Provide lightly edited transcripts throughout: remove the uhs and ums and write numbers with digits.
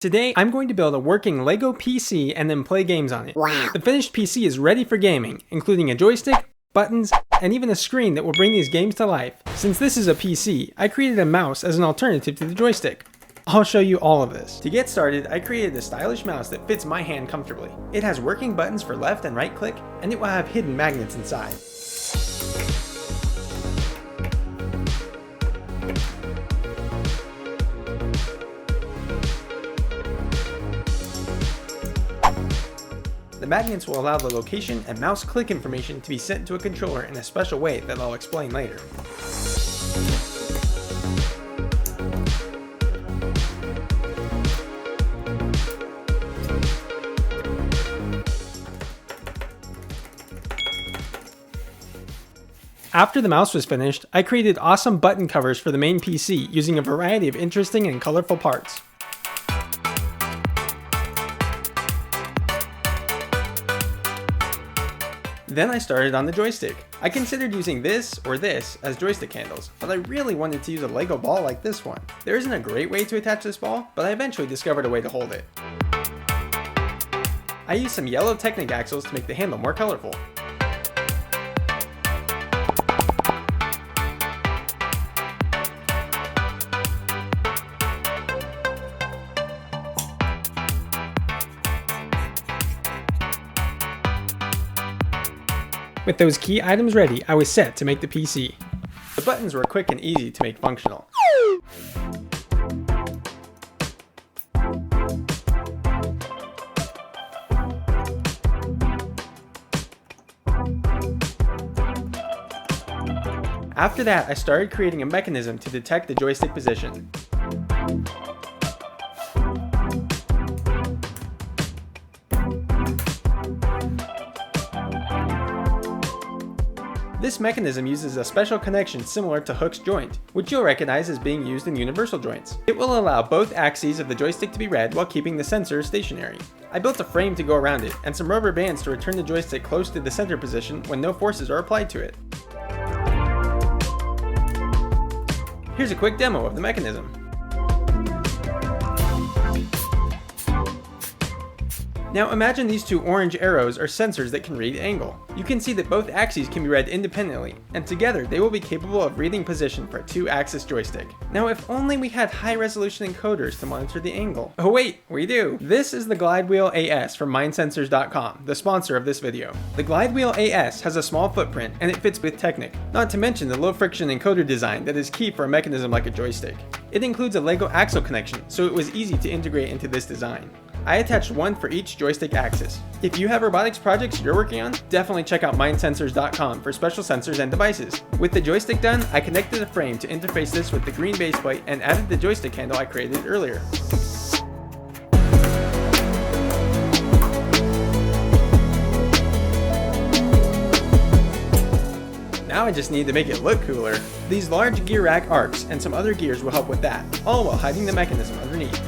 Today, I'm going to build a working Lego PC and then play games on it. Wow. The finished PC is ready for gaming, including a joystick, buttons, and even a screen that will bring these games to life. Since this is a PC, I created a mouse as an alternative to the joystick. I'll show you all of this. To get started, I created a stylish mouse that fits my hand comfortably. It has working buttons for left and right click, and it will have hidden magnets inside. The magnets will allow the location and mouse click information to be sent to a controller in a special way that I'll explain later. After the mouse was finished, I created awesome button covers for the main PC using a variety of interesting and colorful parts. Then I started on the joystick. I considered using this or this as joystick handles, but I really wanted to use a Lego ball like this one. There isn't a great way to attach this ball, but I eventually discovered a way to hold it. I used some yellow Technic axles to make the handle more colorful. With those key items ready, I was set to make the PC. The buttons were quick and easy to make functional. After that, I started creating a mechanism to detect the joystick position. This mechanism uses a special connection similar to Hook's joint, which you'll recognize as being used in universal joints. It will allow both axes of the joystick to be read while keeping the sensor stationary. I built a frame to go around it, and some rubber bands to return the joystick close to the center position when no forces are applied to it. Here's a quick demo of the mechanism. Now imagine these two orange arrows are sensors that can read angle. You can see that both axes can be read independently, and together they will be capable of reading position for a 2-axis joystick. Now if only we had high-resolution encoders to monitor the angle. Oh wait, we do! This is the Glide Wheel AS from MindSensors.com, the sponsor of this video. The Glide Wheel AS has a small footprint and it fits with Technic, not to mention the low-friction encoder design that is key for a mechanism like a joystick. It includes a Lego axle connection, so it was easy to integrate into this design. I attached one for each joystick axis. If you have robotics projects you're working on, definitely check out MindSensors.com for special sensors and devices. With the joystick done, I connected a frame to interface this with the green base plate and added the joystick handle I created earlier. Now I just need to make it look cooler. These large gear rack arcs and some other gears will help with that, all while hiding the mechanism underneath.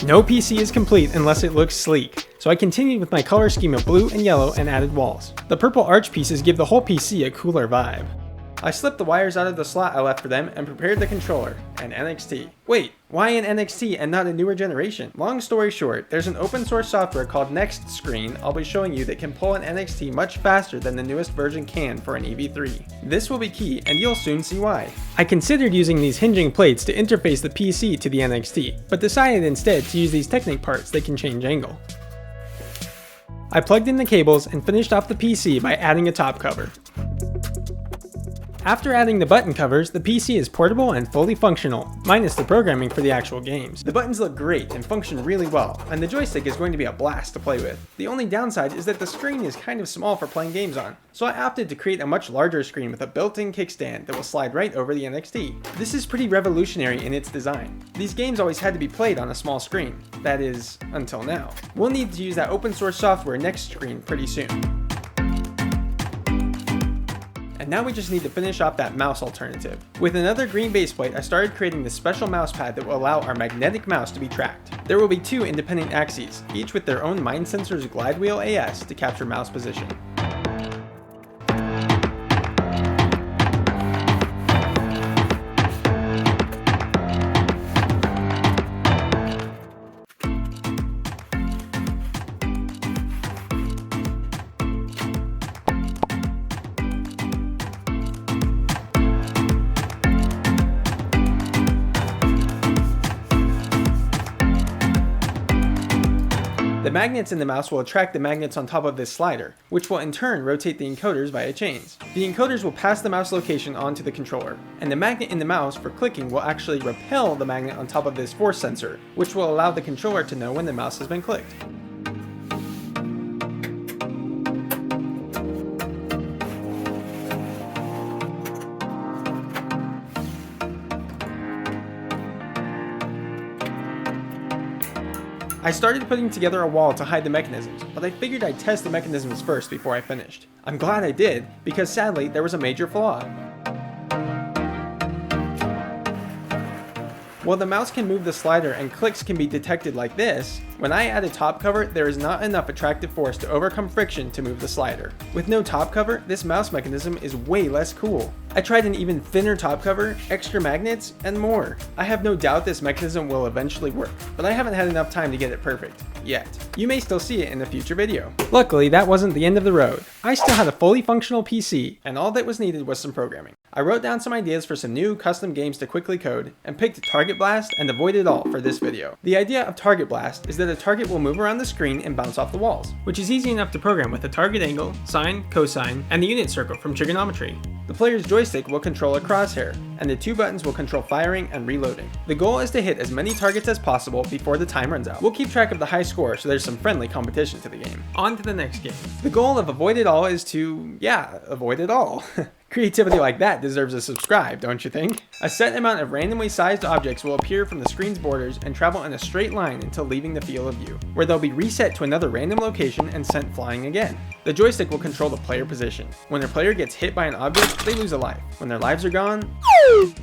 No PC is complete unless it looks sleek, so I continued with my color scheme of blue and yellow and added walls. The purple arch pieces give the whole PC a cooler vibe. I slipped the wires out of the slot I left for them and prepared the controller, an NXT. Wait, why an NXT and not a newer generation? Long story short, there's an open source software called Next Screen I'll be showing you that can pull an NXT much faster than the newest version can for an EV3. This will be key and you'll soon see why. I considered using these hinging plates to interface the PC to the NXT, but decided instead to use these Technic parts that can change angle. I plugged in the cables and finished off the PC by adding a top cover. After adding the button covers, the PC is portable and fully functional, minus the programming for the actual games. The buttons look great and function really well, and the joystick is going to be a blast to play with. The only downside is that the screen is kind of small for playing games on, so I opted to create a much larger screen with a built-in kickstand that will slide right over the NXT. This is pretty revolutionary in its design. These games always had to be played on a small screen. That is, until now. We'll need to use that open source software Next Screen pretty soon. And now we just need to finish off that mouse alternative. With another green base plate, I started creating this special mouse pad that will allow our magnetic mouse to be tracked. There will be two independent axes, each with their own MindSensors Glide Wheel AS to capture mouse position. magnets in the mouse will attract the magnets on top of this slider, which will in turn rotate the encoders via chains. The encoders will pass the mouse location onto the controller, and the magnet in the mouse for clicking will actually repel the magnet on top of this force sensor, which will allow the controller to know when the mouse has been clicked. I started putting together a wall to hide the mechanisms, but I figured I'd test the mechanisms first before I finished. I'm glad I did, because sadly there was a major flaw. While the mouse can move the slider and clicks can be detected like this, when I add a top cover, there is not enough attractive force to overcome friction to move the slider. With no top cover, this mouse mechanism is way less cool. I tried an even thinner top cover, extra magnets, and more. I have no doubt this mechanism will eventually work, but I haven't had enough time to get it perfect. Yet. You may still see it in a future video. Luckily, that wasn't the end of the road. I still had a fully functional PC, and all that was needed was some programming. I wrote down some ideas for some new custom games to quickly code, and picked Target Blast and Avoid It All for this video. The idea of Target Blast is that a target will move around the screen and bounce off the walls, which is easy enough to program with a target angle, sine, cosine, and the unit circle from trigonometry. The player's joystick will control a crosshair, and the two buttons will control firing and reloading. The goal is to hit as many targets as possible before the time runs out. We'll keep track of the high score so there's some friendly competition to the game. On to the next game. The goal of Avoid It All is to, avoid it all. Creativity like that deserves a subscribe, don't you think? A set amount of randomly sized objects will appear from the screen's borders and travel in a straight line until leaving the field of view, where they'll be reset to another random location and sent flying again. The joystick will control the player position. When a player gets hit by an object, they lose a life. When their lives are gone,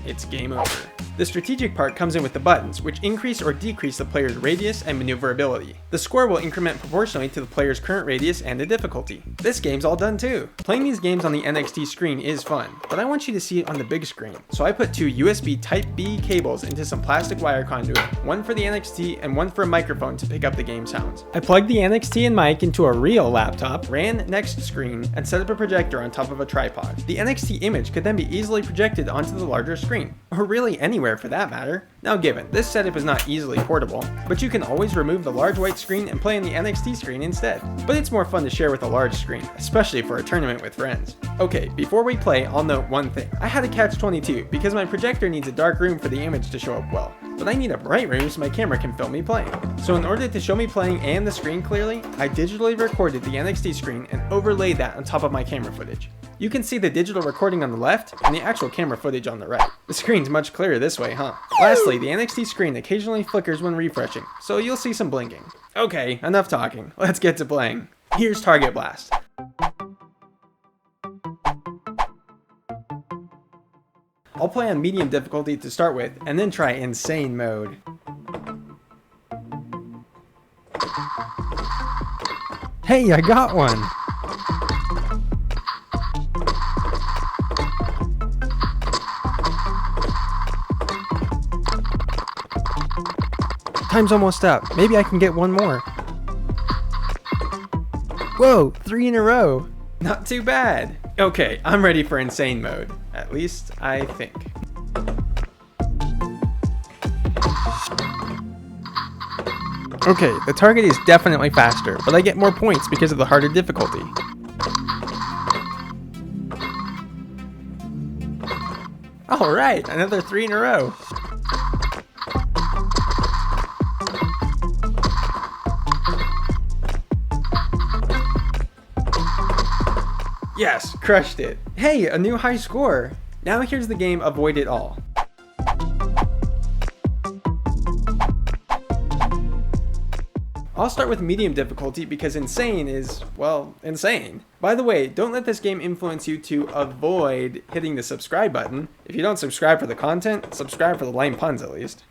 it's game over. The strategic part comes in with the buttons, which increase or decrease the player's radius and maneuverability. The score will increment proportionally to the player's current radius and the difficulty. This game's all done too. Playing these games on the NXT screen is fun, but I want you to see it on the big screen. So I put two USB Type-B cables into some plastic wire conduit, one for the NXT and one for a microphone to pick up the game sounds. I plugged the NXT and mic into a real laptop, ran next screen, and set up a projector on top of a tripod. The NXT image could then be easily projected onto the larger screen, or really anywhere for that matter. Now given, this setup is not easily portable, but you can always remove the large white screen and play on the NXT screen instead. But it's more fun to share with a large screen, especially for a tournament with friends. Okay, before we play, I'll note one thing. I had a catch-22 because my projector needs a dark room for the image to show up well, but I need a bright room so my camera can film me playing. So in order to show me playing and the screen clearly, I digitally recorded the NXT screen and overlaid that on top of my camera footage. You can see the digital recording on the left and the actual camera footage on the right. The screen's much clearer this way, huh? Lastly, the NXT screen occasionally flickers when refreshing, so you'll see some blinking. Okay, enough talking. Let's get to playing. Here's Target Blast. I'll play on medium difficulty to start with, and then try insane mode. Hey, I got one! Time's almost up. Maybe I can get one more. Whoa, 3 in a row. Not too bad. Okay, I'm ready for insane mode. At least, I think. Okay, the target is definitely faster, but I get more points because of the harder difficulty. Alright, another 3 in a row. Yes, crushed it. Hey, a new high score. Now here's the game Avoid It All. I'll start with medium difficulty because insane is, well, insane. By the way, don't let this game influence you to avoid hitting the subscribe button. If you don't subscribe for the content, subscribe for the lame puns at least.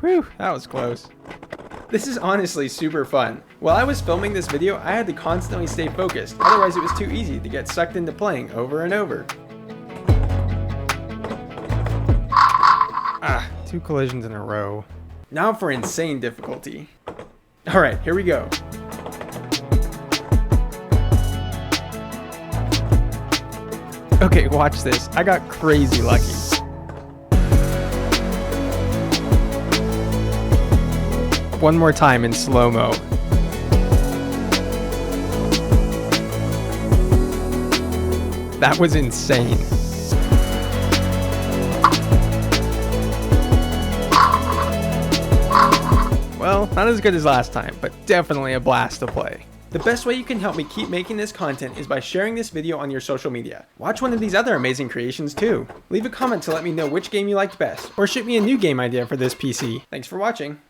Whew, that was close. This is honestly super fun. While I was filming this video, I had to constantly stay focused, otherwise it was too easy to get sucked into playing over and over. Ah, 2 collisions in a row. Now for insane difficulty. Alright, here we go. Okay, watch this. I got crazy lucky. one more time in slow-mo. That was insane. Well, not as good as last time, but definitely a blast to play. The best way you can help me keep making this content is by sharing this video on your social media. Watch one of these other amazing creations too. Leave a comment to let me know which game you liked best, or shoot me a new game idea for this PC. Thanks for watching.